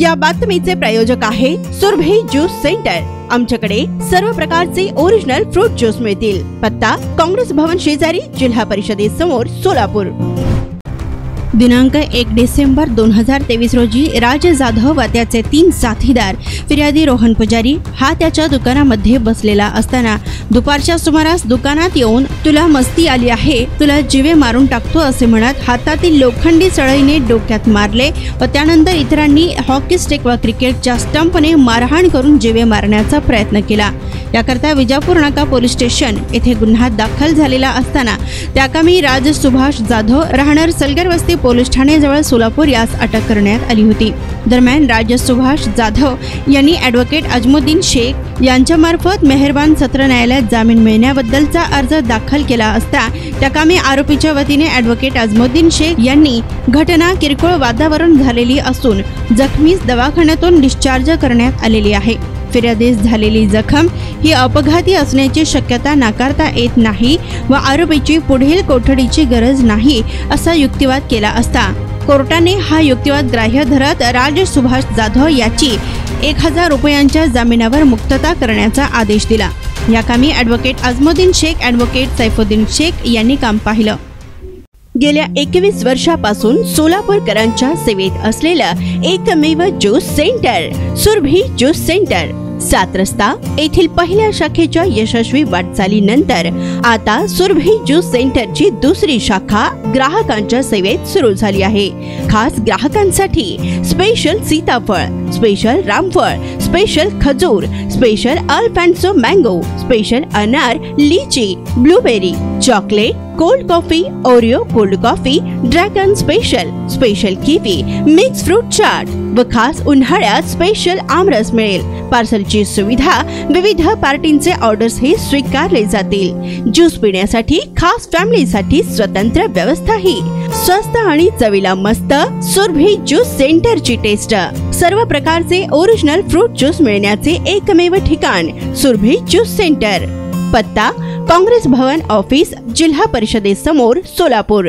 या बातमीचे प्रायोजक आहे सुरभी ज्यूस सेंटर। आमच्याकडे सर्व प्रकारचे ओरिजिनल फ्रूट ज्यूस मिळतील। पत्ता काँग्रेस भवन शेजारी, जिल्हा परिषदेसमोर, सोलापूर। दिनांक 1 डिसेंबर 2023 रोजी राज जाधव व त्याचे 3 साथीदार फिर्यादी रोहन पुजारी हा त्याच्या दुकानामध्ये बसलेला असताना दुपारच्या सुमारास दुकानात येऊन तुला मस्ती आली आहे, तुला जीवे मारून टाकतो असे म्हणत हातातील लोखंडी सळईने डोक्यात मारले व त्यानंतर इतरांनी हॉकी स्टिक व क्रिकेटच्या स्टंपने मारहाण करून जीवे मारण्याचा प्रयत्न केला। याकरता विजापूर नाका पोलीस स्टेशन येथे गुन्हा दाखल झालेला असताना त्याकामी राज सुभाष जाधव राहणार सलगर वस्ती पोलीस ठाण्याजवळ सोलापूर यास अटक करण्यात आली होती। दरम्यान राज सुभाष जाधव यांनी ॲडव्होकेट अजमुद्दीन शेख यांच्यामार्फत मेहरबान सत्र न्यायालयात जामीन मिळण्याबद्दलचा अर्ज दाखल केला असता त्याकामी आरोपीच्या वतीने ॲडव्होकेट अजमुद्दीन शेख यांनी घटना किरकोळ वादावरून झालेली असून जखमीस दवाखान्यातून डिस्चार्ज करण्यात आलेली आहे। फिर्यादीस झालेली जखम ही अपघाती असण्याची शक्यता नाकारता येत नाही व आरोपीची पुढील कोठडीची गरज नाही असा युक्तिवाद केला असता कोर्टाने हा युक्तिवाद ग्राह्य धरत राज सुभाष जाधव याची 1000 रुपयांच्या जामिनावर मुक्तता करण्याचा आदेश दिला। याकामी ॲडव्होकेट अजमुद्दीन शेख, ॲडव्होकेट सैफुद्दीन शेख यांनी काम पाहिलं। गेल्या 21 वर्षापासून सोलापूरकरांच्या सेवेत असलेलं एकमेव juice centre Surabhi juice centre, 7 रस्ता येथील पहिल्या शाखेच्या यशस्वी वाटचालीनंतर आता सुरभी ज्यूस सेंटरची दुसरी शाखा ग्राहकांच्या सेवेत सुरू झाली आहे। खास ग्राहकांसाठी स्पेशल सीताफळ, स्पेशल रामफळ, स्पेशल खजूर, स्पेशल अल्फान्सो मँगो, स्पेशल अनार, लीची, blueberry, chocolate, cold coffee, Oreo cold coffee, dragon special, special kiwi, mix fruit chaat व खास उन्हाळ्यात स्पेशल आमरस मिळेल। पार्सलची सुविधा, विविध पार्टींचे ऑर्डर्स हे स्वीकारले जातील। ज्यूस पिण्यासाठी खास फॅमिलीसाठी स्वतंत्र व्यवस्थाही। स्वस्त आणि चवीला मस्त सुरभी ज्यूस सेंटरची टेस्ट। सर्व प्रकारचे ओरिजिनल फ्रूट ज्यूस मिळण्याचे एकमेव ठिकाण सुरभी ज्यूस सेंटर। पत्ता काँग्रेस भवन ऑफिस, जिल्हा परिषदेसमोर, सोलापूर।